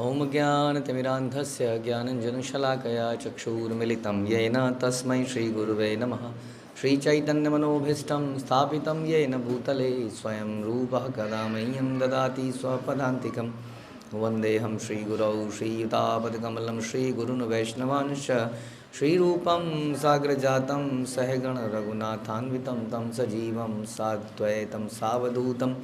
ॐ ज्ञानतिमिरान्धस्य ज्ञानञ्जनशलाकया चक्षुर्मिलितं येन तस्मै श्रीगुरुवे नमः। श्रीचैतन्यमनोभीष्टं स्थापितं येन भूतले स्वयं रूपः कदा मह्यं ददाति स्वपदान्तिकं। वन्देऽहं श्रीगुरौ श्रीयुतापदकमलं श्रीगुरून् वैष्णवांश्च श्रीरूपं साग्रजातं सहगण रघुनाथान्वितं तं सजीवं साद्वैतं सावधूतं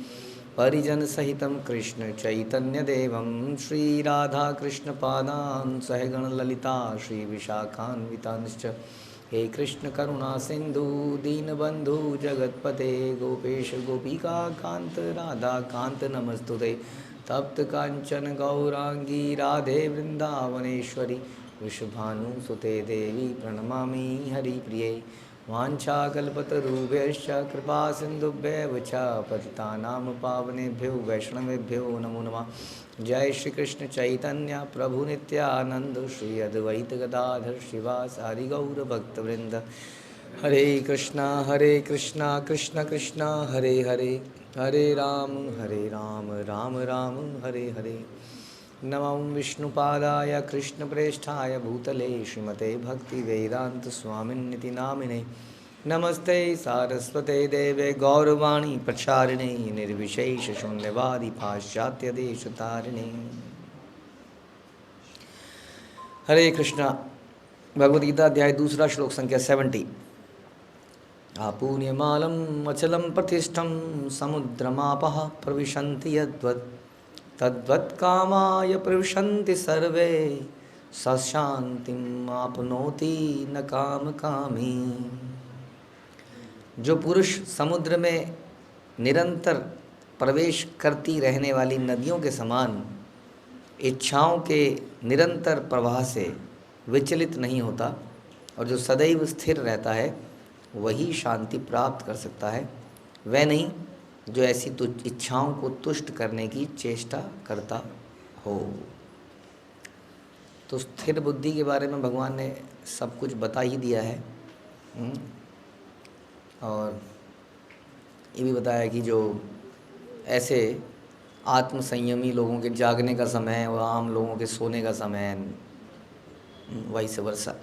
परिजन सहितं कृष्ण चैतन्य देवं श्रीराधाकृष्ण पादान् सहगण ललिता श्री विशाखान्वितांश्च। हे कृष्ण करुणा सिंधु दीनबंधु जगतपते गोपेश गोपिका कांत राधा कांत नमस्तुते। तप्त कांचन गौरांगी राधे वृंदावनेश्वरी विश्वभानुसुते देवी प्रणमामि हरिप्रिये। वाञ्छाकल्पतरुभ्यश्च कृपा सिन्धुभ्येव च पतितानां पावनेभ्यो वैष्णवेभ्यो नमो नमः। जय श्री कृष्ण चैतन्य प्रभु नित्यानंद श्री अद्वैत गदाधर श्रीवासादि गौर भक्तवृंद। हरे कृष्णा कृष्ण कृष्णा हरे हरे, हरे राम राम राम हरे हरे। नमो विष्णुपादाय कृष्णप्रेष्ठाय भूतले श्रीमते भक्तिवेदांत स्वामिन्निति नामिने। नमस्ते सारस्वते देवे गौरवाणी प्रचारिणे निर्विशेष शून्यवादी पाश्चात्य देशतारिणे। हरे कृष्णा। भगवद्गीता अध्याय 2 श्लोक संख्या 70। आपूर्यमालम अचलम प्रतिष्ठम समुद्रमापः प्रविशन्ति यद्वत् तद्वत्कामाय प्रविशन्ति सर्वे सशांतिम आपनोति न काम कामी। जो पुरुष समुद्र में निरंतर प्रवेश करती रहने वाली नदियों के समान इच्छाओं के निरंतर प्रवाह से विचलित नहीं होता और जो सदैव स्थिर रहता है वही शांति प्राप्त कर सकता है, वह नहीं जो ऐसी इच्छाओं को तुष्ट करने की चेष्टा करता हो। तो स्थिर बुद्धि के बारे में भगवान ने सब कुछ बता ही दिया है। और ये भी बताया कि जो ऐसे आत्म संयमी लोगों के जागने का समय है और आम लोगों के सोने का समय है, वैसे वर्षा।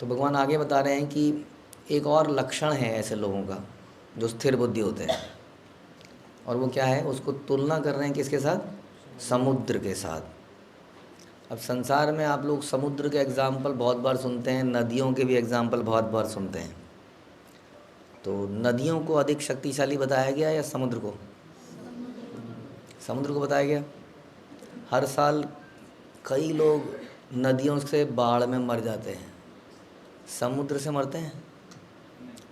तो भगवान आगे बता रहे हैं कि एक और लक्षण है ऐसे लोगों का जो स्थिर बुद्धि होते हैं, और वो क्या है, उसको तुलना कर रहे हैं किसके साथ? समुद्र के साथ। अब संसार में आप लोग समुद्र के एग्जाम्पल बहुत बार सुनते हैं, नदियों के भी एग्जाम्पल बहुत बार सुनते हैं। तो नदियों को अधिक शक्तिशाली बताया गया या समुद्र को? समुद्र को बताया गया। हर साल कई लोग नदियों से बाढ़ में मर जाते हैं, समुद्र से मरते हैं।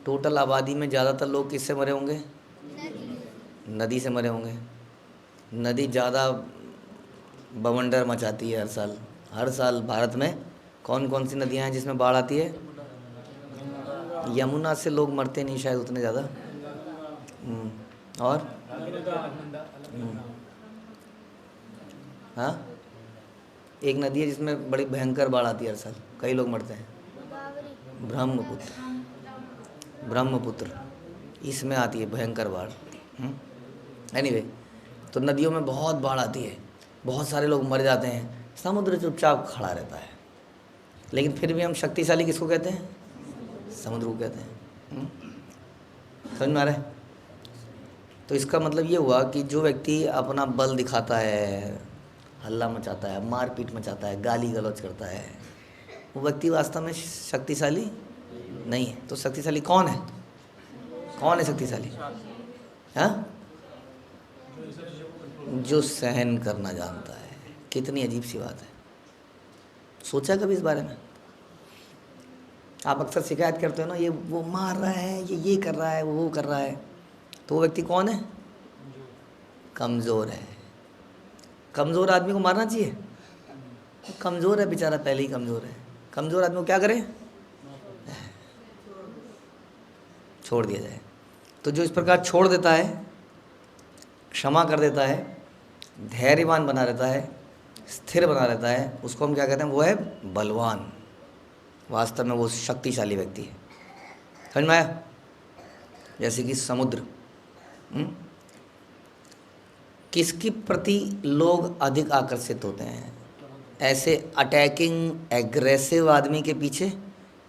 टोटल आबादी में ज़्यादातर लोग किससे मरे होंगे? नदी से मरे होंगे। नदी ज़्यादा बवंडर मचाती है हर साल भारत में कौन कौन सी नदियां हैं जिसमें बाढ़ आती है? यमुना से लोग मरते नहीं शायद उतने ज़्यादा। और हाँ, एक नदी है जिसमें बड़ी भयंकर बाढ़ आती है हर साल, कई लोग मरते हैं। ब्रह्मपुत्र, इसमें आती है भयंकर बाढ़। एनीवे, तो नदियों में बहुत बाढ़ आती है, बहुत सारे लोग मर जाते हैं, समुद्र चुपचाप खड़ा रहता है। लेकिन फिर भी हम शक्तिशाली किसको कहते हैं? समुद्र को कहते हैं। समझ में आ रहा है? तो इसका मतलब ये हुआ कि जो व्यक्ति अपना बल दिखाता है, हल्ला मचाता है, मारपीट मचाता है, गाली गलौज करता है, वो व्यक्ति वास्तव में शक्तिशाली नहीं है। तो शक्तिशाली कौन है? कौन है शक्तिशाली? हाँ, जो सहन करना जानता है। कितनी अजीब सी बात है। सोचा कभी इस बारे में? आप अक्सर शिकायत करते हो ना, ये वो मार रहा है, ये कर रहा है, वो कर रहा है। तो वो व्यक्ति कौन है? कमज़ोर है। कमज़ोर आदमी को मारना चाहिए? कमज़ोर है बेचारा, पहले ही कमज़ोर है। कमज़ोर आदमी को क्या करे? छोड़ दिया जाए। तो जो इस प्रकार छोड़ देता है, क्षमा कर देता है, धैर्यवान बना रहता है, स्थिर बना रहता है, उसको हम क्या कहते हैं? वो है बलवान। वास्तव में वो शक्तिशाली व्यक्ति है। समझ में आया? जैसे कि समुद्र, किसके प्रति लोग अधिक आकर्षित होते हैं? ऐसे अटैकिंग एग्रेसिव आदमी के पीछे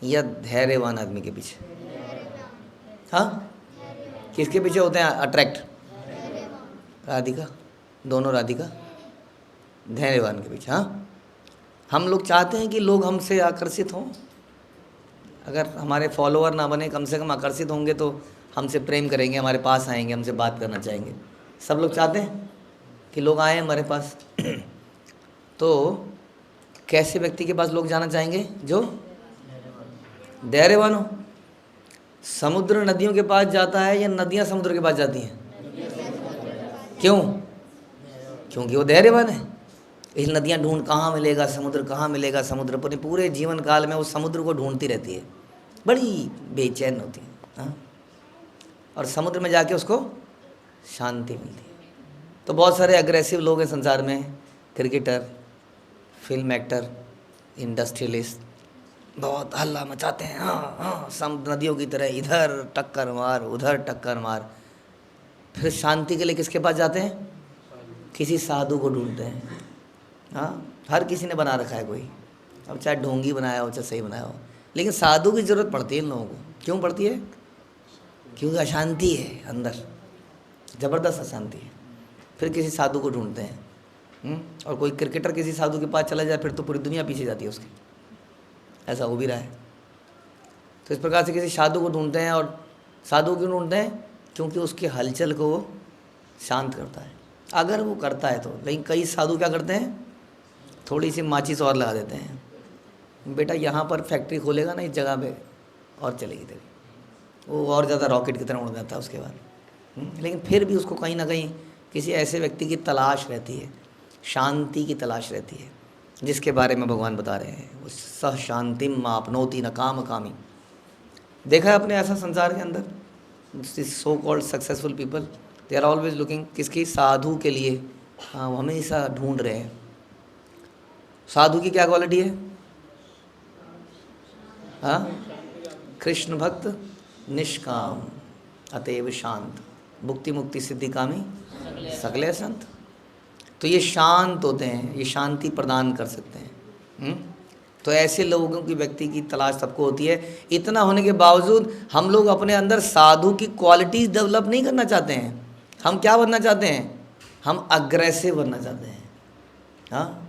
या धैर्यवान आदमी के पीछे? हाँ, किसके पीछे होते हैं अट्रैक्ट? राधिका, दोनों राधिका, धैर्यवान के पीछे। हाँ, हम लोग चाहते हैं कि लोग हमसे आकर्षित हों। अगर हमारे फॉलोअर ना बने, कम से कम आकर्षित होंगे तो हमसे प्रेम करेंगे, हमारे पास आएंगे, हमसे बात करना चाहेंगे। सब लोग चाहते हैं कि लोग आए हमारे पास। तो कैसे व्यक्ति के पास लोग जाना चाहेंगे? जो धैर्यवान हो। समुद्र नदियों के पास जाता है या नदियाँ समुद्र के पास जाती हैं? क्यों? क्योंकि वो धैर्यवान है। इस नदियाँ ढूंढ, कहाँ मिलेगा समुद्र, कहाँ मिलेगा समुद्र, पूरे जीवन काल में वो समुद्र को ढूंढती रहती है, बड़ी बेचैन होती है। हाँ? और समुद्र में जाके उसको शांति मिलती है। तो बहुत सारे अग्रेसिव लोग हैं संसार में, क्रिकेटर, फिल्म एक्टर, इंडस्ट्रियलिस्ट, बहुत हल्ला मचाते हैं। हाँ हाँ, समुद्र नदियों की तरह इधर टक्कर मार, उधर टक्कर मार। फिर शांति के लिए किसके पास जाते हैं? किसी साधु को ढूंढते हैं। हाँ, हर किसी ने बना रखा है कोई, अब चाहे ढोंगी बनाया हो चाहे सही बनाया हो, लेकिन साधु की ज़रूरत पड़ती है इन लोगों को। क्यों पड़ती है? क्योंकि अशांति है अंदर, ज़बरदस्त अशांति है। फिर किसी साधु को ढूंढते हैं। और कोई क्रिकेटर किसी साधु के पास चला जाए फिर तो पूरी दुनिया पीछे जाती है उसकी। ऐसा हो भी रहा है। तो इस प्रकार से किसी साधु को ढूंढते हैं। और साधु क्यों ढूंढते हैं? क्योंकि उसकी हलचल को वो शांत करता है, अगर वो करता है तो। लेकिन कई साधु क्या करते हैं? थोड़ी सी माचिस और लगा देते हैं, बेटा यहाँ पर फैक्ट्री खोलेगा ना इस जगह पे, और चलेगी तेरी, वो और ज़्यादा रॉकेट की तरह उड़ जाता है उसके बाद। लेकिन फिर भी उसको कहीं ना कहीं किसी ऐसे व्यक्ति की तलाश रहती है, शांति की तलाश रहती है, जिसके बारे में भगवान बता रहे हैं, वो सह शांतिम आपनोति न काम कामी। देखा है आपने ऐसा संसार के अंदर? This so called successful people, they are always looking किसकी? साधु के लिए। हाँ, वो हमेशा ढूंढ रहे हैं। साधु की क्या क्वालिटी है? हाँ, कृष्ण भक्त, निष्काम, अतएव शांत, भुक्ति मुक्ति सिद्धि कामी सकले संत। तो ये शांत होते हैं, ये शांति प्रदान कर सकते हैं। तो ऐसे लोगों की, व्यक्ति की तलाश सबको होती है। इतना होने के बावजूद हम लोग अपने अंदर साधु की क्वालिटीज़ डेवलप नहीं करना चाहते हैं। हम क्या बनना चाहते हैं? हम अग्रेसिव बनना चाहते हैं। हाँ,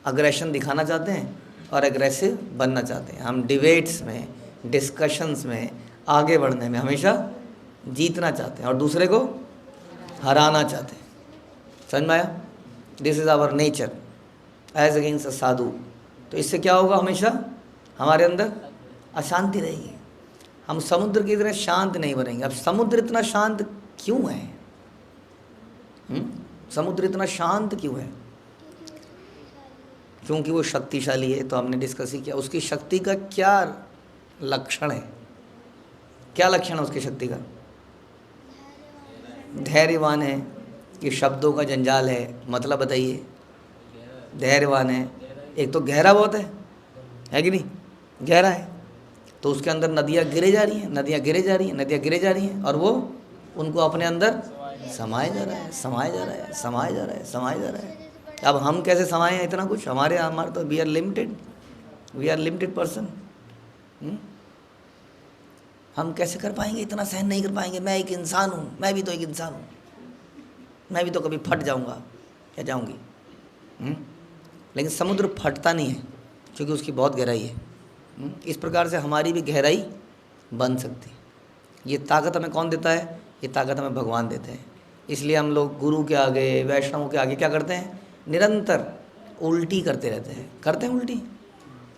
अग्रेशन दिखाना चाहते हैं और एग्रेसिव बनना चाहते हैं। हम डिबेट्स में, डिस्कशंस में, आगे बढ़ने में हमेशा जीतना चाहते हैं और दूसरे को हराना चाहते हैं। समझ में आया? This is our nature as against a sadhu. तो इससे क्या होगा? हमेशा हमारे अंदर अशांति रहेगी, हम समुद्र की तरह शांत नहीं बनेंगे। अब समुद्र इतना शांत क्यों है? समुद्र इतना शांत क्यों है? क्योंकि वो शक्तिशाली है। तो हमने डिस्कस ही किया उसकी शक्ति का क्या लक्षण है। क्या लक्षण है उसकी शक्ति का? धैर्यवान है। ये शब्दों का जंजाल है, मतलब बताइए। धैर्यवान है, एक तो गहरा बहुत है कि नहीं? गहरा है तो उसके अंदर नदियाँ गिरे जा रही हैं, नदियाँ गिरे जा रही हैं, नदियाँ गिरे जा रही हैं, और वो उनको अपने अंदर समाया जा रहा है, समाया जा रहा है, समाया जा रहा है, समाया जा रहा है। अब हम कैसे समाए हैं इतना कुछ? हमारे तो वी आर लिमिटेड पर्सन। हम कैसे कर पाएंगे? इतना सहन नहीं कर पाएंगे। मैं एक इंसान हूँ, मैं भी तो एक इंसान हूँ, मैं भी तो कभी फट जाऊँगा या जाऊँगी। लेकिन समुद्र फटता नहीं है क्योंकि उसकी बहुत गहराई है। इस प्रकार से हमारी भी गहराई बन सकती है। ये ताकत हमें कौन देता है? ये ताकत हमें भगवान देते हैं। इसलिए हम लोग गुरु के आगे, वैष्णवों के आगे क्या करते हैं? निरंतर उल्टी करते रहते हैं। करते हैं उल्टी,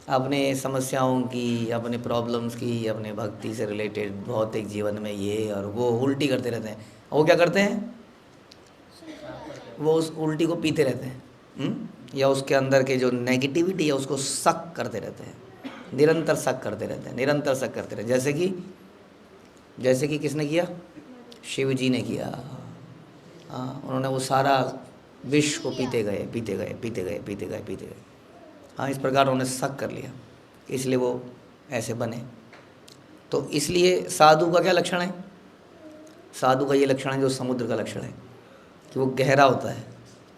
अपने समस्याओं की, अपने प्रॉब्लम्स की, अपने भक्ति से रिलेटेड भौतिक जीवन में ये और वो उल्टी करते रहते हैं। वो क्या करते हैं? वो उस उल्टी को पीते रहते हैं, या उसके अंदर के जो नेगेटिविटी है उसको सक करते रहते हैं, निरंतर सक करते रहते हैं, निरंतर सक करते रहते हैं। जैसे कि किसने किया? शिव जी ने किया। हाँ, उन्होंने वो सारा विष को पीते गए, पीते गए, पीते गए, पीते गए, पीते गए। हाँ, इस प्रकार उन्होंने शक कर लिया, इसलिए वो ऐसे बने। तो इसलिए साधु का क्या लक्षण है? साधु का ये लक्षण है जो समुद्र का लक्षण है। कि वो गहरा होता है,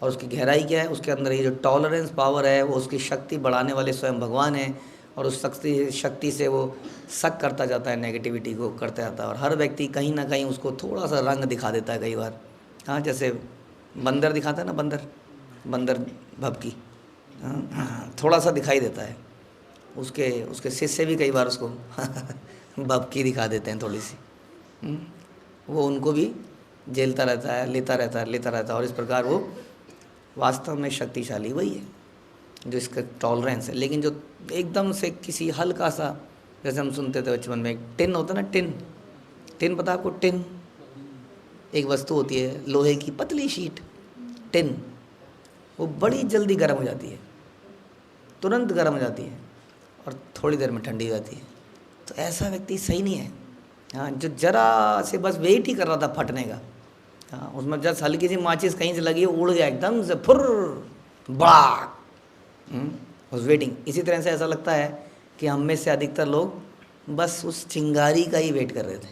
और उसकी गहराई क्या है, उसके अंदर ये जो टॉलरेंस पावर है वो उसकी शक्ति बढ़ाने वाले स्वयं भगवान हैं, और उस शक्ति से वो सक करता जाता है, नेगेटिविटी को करता जाता है। और हर व्यक्ति कहीं ना कहीं उसको थोड़ा सा रंग दिखा देता है कई बार। हाँ, जैसे बंदर दिखाता है ना, बंदर भपकी, हाँ, थोड़ा सा दिखाई देता है। उसके शिष्य भी कई बार उसको भपकी दिखा देते हैं थोड़ी सी। वो उनको भी झेलता रहता है, लेता रहता है, और इस प्रकार वो वास्तव में शक्तिशाली वही है जो इसका टॉलरेंस है। लेकिन जो एकदम से किसी हल्का सा, जैसे हम सुनते थे बचपन में, एक टिन होता ना, टिन पता आपको? टिन एक वस्तु होती है, लोहे की पतली शीट, टिन, वो बड़ी जल्दी गर्म हो जाती है, तुरंत गर्म हो जाती है और थोड़ी देर में ठंडी हो जाती है। तो ऐसा व्यक्ति सही नहीं है। हाँ, जो जरा से बस वेट ही कर रहा था फटने का, हाँ, उसमें जस्ट हल्की सी माचिस कहीं से लगी, उड़ गया एकदम से, फुर बड़ा उस वेटिंग। इसी तरह से ऐसा लगता है कि हम में से अधिकतर लोग बस उस चिंगारी का ही वेट कर रहे थे।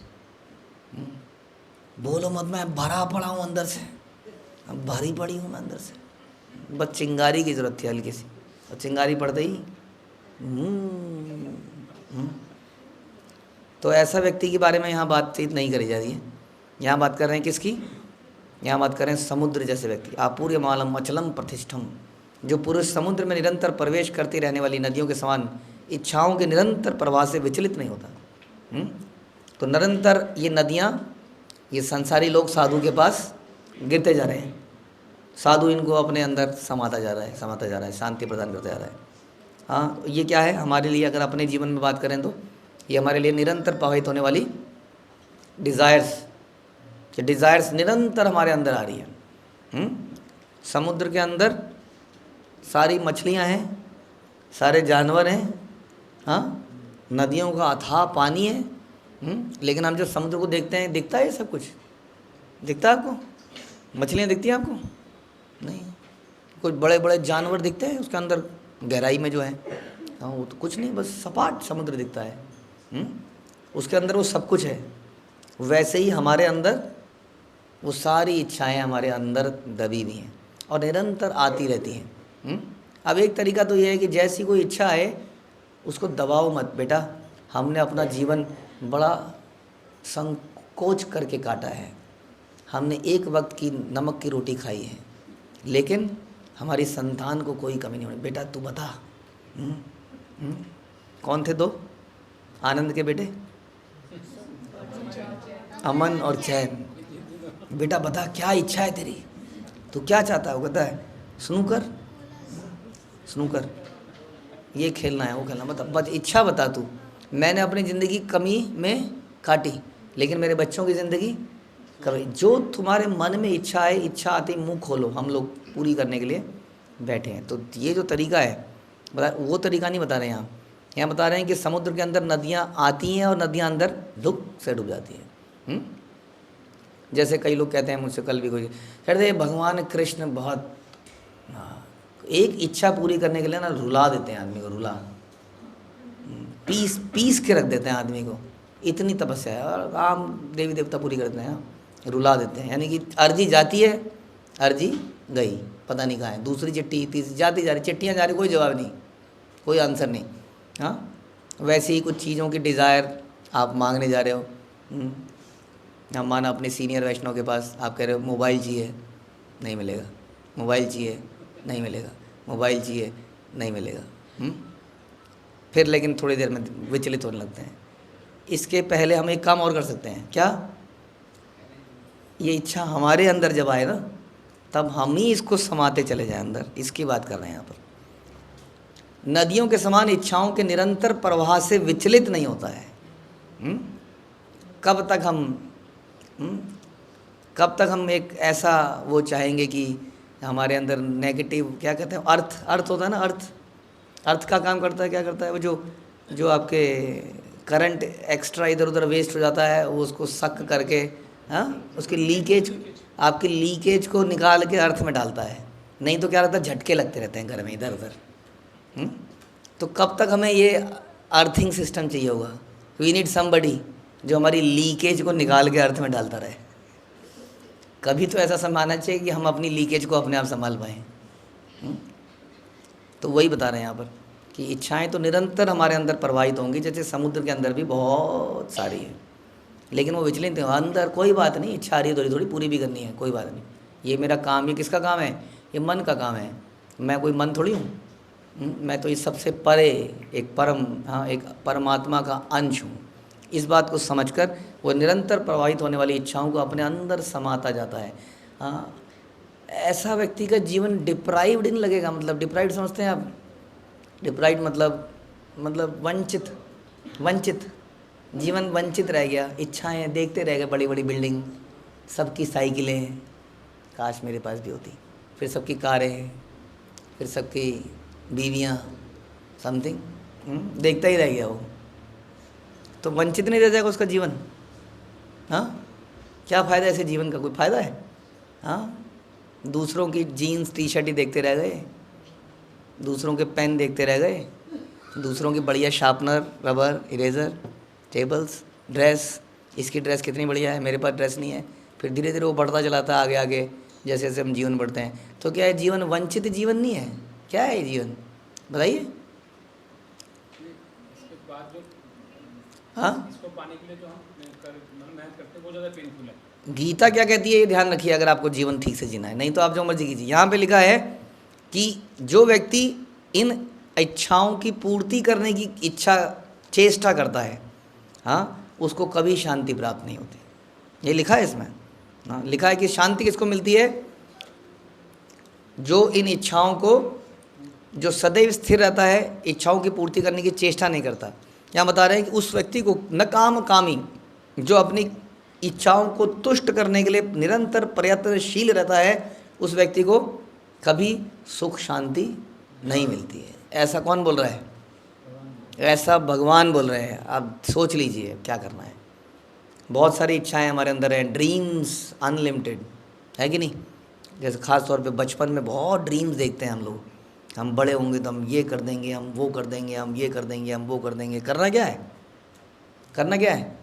बोलो मत, मैं भरा पड़ा हूँ अंदर से, अब भारी पड़ी हूँ मैं अंदर से, बस चिंगारी की ज़रूरत थी हल्की सी, और चिंगारी पड़ते ही तो ऐसा व्यक्ति के बारे में यहाँ बातचीत नहीं करी जा रही है। यहाँ बात कर रहे हैं किसकी? यहाँ बात कर रहे हैं समुद्र जैसे व्यक्ति, आपूर्यमालम अचलम प्रतिष्ठम, जो पुरुष समुद्र में निरंतर प्रवेश करती रहने वाली नदियों के समान इच्छाओं के निरंतर प्रवाह से विचलित नहीं होता। तो निरंतर ये नदियाँ, ये संसारी लोग साधु के पास गिरते जा रहे हैं, साधु इनको अपने अंदर समाता जा रहा है, शांति प्रदान करता जा रहा है। हाँ, ये क्या है हमारे लिए? अगर अपने जीवन में बात करें तो ये हमारे लिए निरंतर प्रवाहित होने वाली डिज़ायर्स निरंतर हमारे अंदर आ रही है। समुद्र के अंदर सारी मछलियाँ हैं, सारे जानवर हैं, हाँ, नदियों का अथाह पानी है। लेकिन हम जब समुद्र को देखते हैं, दिखता है ये सब कुछ? दिखता है आपको? मछलियाँ दिखती हैं आपको? नहीं। कुछ बड़े बड़े जानवर दिखते हैं उसके अंदर गहराई में जो है? हाँ, वो तो कुछ नहीं, बस सपाट समुद्र दिखता है। उसके अंदर वो सब कुछ है। वैसे ही हमारे अंदर वो सारी इच्छाएं हमारे अंदर दबी हुई हैं और निरंतर आती रहती हैं। अब एक तरीका तो ये है कि जैसी कोई इच्छा आए उसको दबाओ मत बेटा। हमने अपना जीवन बड़ा संकोच करके काटा है, हमने एक वक्त की नमक की रोटी खाई है, लेकिन हमारी संतान को कोई कमी नहीं होनी। बेटा तू बता, कौन थे दो आनंद के बेटे? अमन और चैन। बेटा बता क्या इच्छा है तेरी, तू क्या चाहता है? वो कहता है स्नूकर ये खेलना है, वो खेलना। बता इच्छा बता तू। मैंने अपनी ज़िंदगी कमी में काटी, लेकिन मेरे बच्चों की ज़िंदगी कभी, जो तुम्हारे मन में इच्छा है, इच्छा आती मुंह खोलो, हम लोग पूरी करने के लिए बैठे हैं। तो ये जो तरीका है, वो तरीका नहीं बता रहे हैं यहाँ बता रहे हैं कि समुद्र के अंदर नदियाँ आती हैं और नदियाँ अंदर दुख से डूब जाती हैं। जैसे कई लोग कहते हैं, मुझसे कल भी कोई कहते हैं भगवान कृष्ण बहुत, एक इच्छा पूरी करने के लिए ना रुला देते हैं आदमी को, रुला पीस के रख देते हैं आदमी को, इतनी तपस्या है। और आम देवी देवता पूरी करते हैं, रुला देते हैं। यानी कि अर्जी जाती है, अर्जी गई, पता नहीं कहाँ है, दूसरी चिट्ठी तीसरी जाती जा रही, चिट्ठियाँ जा रही, कोई जवाब नहीं, कोई आंसर नहीं। हाँ, वैसे ही कुछ चीज़ों की डिज़ायर आप मांगने जा रहे हो। हम माना अपने सीनियर वैष्णव के पास, आप कह रहे हो मोबाइल चाहिए, नहीं मिलेगा, मोबाइल चाहिए, नहीं मिलेगा, मोबाइल चाहिए, नहीं मिलेगा। फिर लेकिन थोड़ी देर में विचलित होने लगते हैं। इसके पहले हम एक काम और कर सकते हैं, क्या? ये इच्छा हमारे अंदर जब आए ना, तब हम ही इसको समाते चले जाएं अंदर। इसकी बात कर रहे हैं यहाँ पर। नदियों के समान इच्छाओं के निरंतर प्रवाह से विचलित नहीं होता है। कब तक हम एक ऐसा वो चाहेंगे कि हमारे अंदर नेगेटिव, क्या कहते हैं, अर्थ होता है ना, अर्थ का काम करता है, क्या करता है वो, जो आपके करंट एक्स्ट्रा इधर उधर वेस्ट हो जाता है, वो उसको सक करके, हाँ, उसकी लीकेज, आपकी लीकेज को निकाल के अर्थ में डालता है। नहीं तो क्या रहता है, झटके लगते रहते हैं घर में इधर उधर। तो कब तक हमें ये अर्थिंग सिस्टम चाहिए होगा? वी नीड समबडी जो हमारी लीकेज को निकाल के अर्थ में डालता रहे। कभी तो ऐसा समय आना चाहिए कि हम अपनी लीकेज को अपने आप संभाल पाएँ। तो वही बता रहे हैं यहाँ पर कि इच्छाएं तो निरंतर हमारे अंदर प्रवाहित होंगी, जैसे समुद्र के अंदर भी बहुत सारी है, लेकिन वो विचलित है अंदर। कोई बात नहीं, इच्छा आ रही है थोड़ी थोड़ी, पूरी भी करनी है, कोई बात नहीं। ये मेरा काम, ये किसका काम है? ये मन का काम है। मैं कोई मन थोड़ी हूँ, मैं तो इस सबसे परे एक एक परमात्मा का अंश हूँ। इस बात को समझकर वो निरंतर प्रवाहित होने वाली इच्छाओं को अपने अंदर समाता जाता है। हाँ, ऐसा व्यक्ति का जीवन डिप्राइव्ड नहीं लगेगा। मतलब डिप्राइव्ड समझते हैं आप? डिप्राइव्ड मतलब वंचित जीवन वंचित रह गया। इच्छाएं देखते रह गए, बड़ी बड़ी बिल्डिंग, सबकी साइकिलें, काश मेरे पास भी होती, फिर सबकी कारें, फिर सबकी बीवियां, समथिंग, देखता ही रह गया वो। तो वंचित नहीं रह जाएगा उसका जीवन? हाँ, क्या फ़ायदा ऐसे जीवन का? कोई फ़ायदा है? हाँ, दूसरों की जीन्स टी शर्ट ही देखते रह गए, दूसरों के पेन देखते रह गए, दूसरों की बढ़िया sharpener, rubber, eraser, tables, dress, इसकी ड्रेस कितनी बढ़िया है, मेरे पास ड्रेस नहीं है। फिर धीरे धीरे वो बढ़ता चलाता है आगे आगे, जैसे जैसे हम जीवन बढ़ते हैं। तो क्या है जीवन? वंचित जीवन नहीं है। क्या है जीवन, बताइए? हाँ, इसको पाने के लिए जो हम मेहनत करते हैं वो ज़्यादा पेनफुल है। गीता क्या कहती है ये ध्यान रखिए, अगर आपको जीवन ठीक से जीना है। नहीं तो आप जो मर्जी कीजिए। यहाँ पे लिखा है कि जो व्यक्ति इन इच्छाओं की पूर्ति करने की चेष्टा करता है, हाँ, उसको कभी शांति प्राप्त नहीं होती। ये लिखा है इसमें। हाँ, लिखा है कि शांति किसको मिलती है? जो इन इच्छाओं को, जो सदैव स्थिर रहता है, इच्छाओं की पूर्ति करने की चेष्टा नहीं करता। यहाँ बता रहे हैं कि उस व्यक्ति को नकाम कामी, जो अपनी इच्छाओं को तुष्ट करने के लिए निरंतर प्रयत्नशील रहता है, उस व्यक्ति को कभी सुख शांति नहीं मिलती है। ऐसा कौन बोल रहा है? ऐसा भगवान बोल रहे हैं। आप सोच लीजिए क्या करना है। बहुत सारी इच्छाएं हमारे अंदर हैं, ड्रीम्स अनलिमिटेड है कि नहीं? जैसे ख़ास तौर पे बचपन में बहुत ड्रीम्स देखते हैं हम लोग, हम बड़े होंगे तो हम ये कर देंगे, हम वो कर देंगे, हम ये कर देंगे, हम वो कर देंगे। करना क्या है? करना क्या है?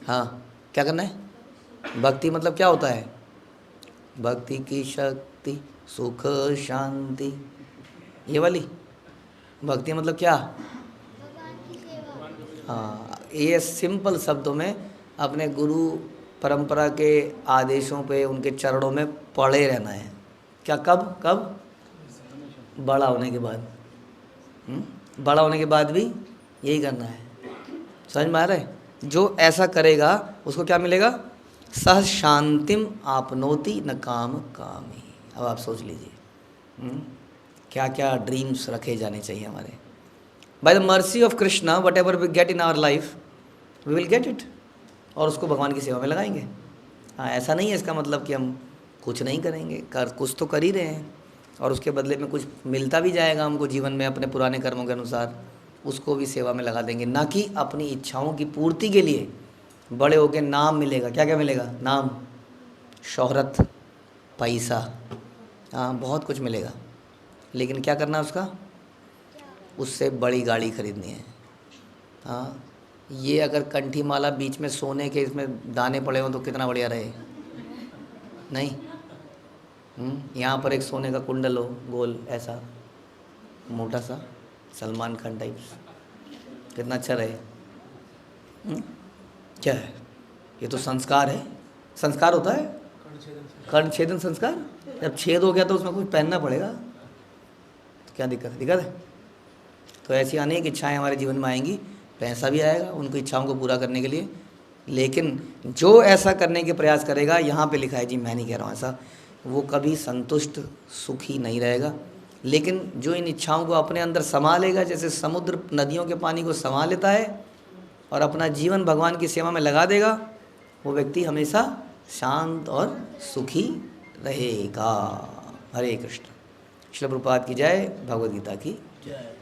हाँ, क्या करना है? भक्ति मतलब क्या होता है? भक्ति की शक्ति, सुख शांति, ये वाली भक्ति मतलब क्या? हाँ, ये सिंपल शब्दों में अपने गुरु परंपरा के आदेशों पे, उनके चरणों में पड़े रहना है। क्या? कब? बड़ा होने के बाद। बड़ा होने के बाद भी यही करना है। समझ में आ रहा है? जो ऐसा करेगा उसको क्या मिलेगा? सह शांतिम आपनोति न काम कामी। अब आप सोच लीजिए क्या क्या ड्रीम्स रखे जाने चाहिए हमारे। By the mercy of Krishna whatever we get in our life we will get it, और उसको भगवान की सेवा में लगाएंगे। हाँ, ऐसा नहीं है इसका मतलब कि हम कुछ नहीं करेंगे। कुछ तो कर ही रहे हैं, और उसके बदले में कुछ मिलता भी जाएगा हमको जीवन में अपने पुराने कर्मों के अनुसार, उसको भी सेवा में लगा देंगे। ना कि अपनी इच्छाओं की पूर्ति के लिए बड़े होकर नाम मिलेगा। क्या क्या मिलेगा? नाम, शोहरत, पैसा, हाँ, बहुत कुछ मिलेगा। लेकिन क्या करना है उसका? उससे बड़ी गाड़ी खरीदनी है। हाँ, ये अगर कंठी माला बीच में सोने के इसमें दाने पड़े हों तो कितना बढ़िया रहे, नहीं? यहाँ पर एक सोने का कुंडल हो, गोल ऐसा मोटा सा, सलमान खान टाइप, कितना अच्छा रहे। क्या है ये? तो संस्कार है। संस्कार होता है कर्ण छेदन संस्कार। जब छेद हो गया तो उसमें कुछ पहनना पड़ेगा, तो क्या दिक्कत है? दिक्कत है? तो ऐसी अनेक इच्छाएं हमारे जीवन में आएंगी, पैसा भी आएगा उनको इच्छाओं को पूरा करने के लिए। लेकिन जो ऐसा करने के प्रयास करेगा, यहाँ पे लिखा है जी, मैं नहीं कह रहा हूँ ऐसा, वो कभी संतुष्ट सुखी नहीं रहेगा। लेकिन जो इन इच्छाओं को अपने अंदर समा लेगा, जैसे समुद्र नदियों के पानी को समा लेता है और अपना जीवन भगवान की सेवा में लगा देगा, वो व्यक्ति हमेशा शांत और सुखी रहेगा। हरे कृष्ण। श्रील प्रभुपाद की जय, भगवद गीता की जय।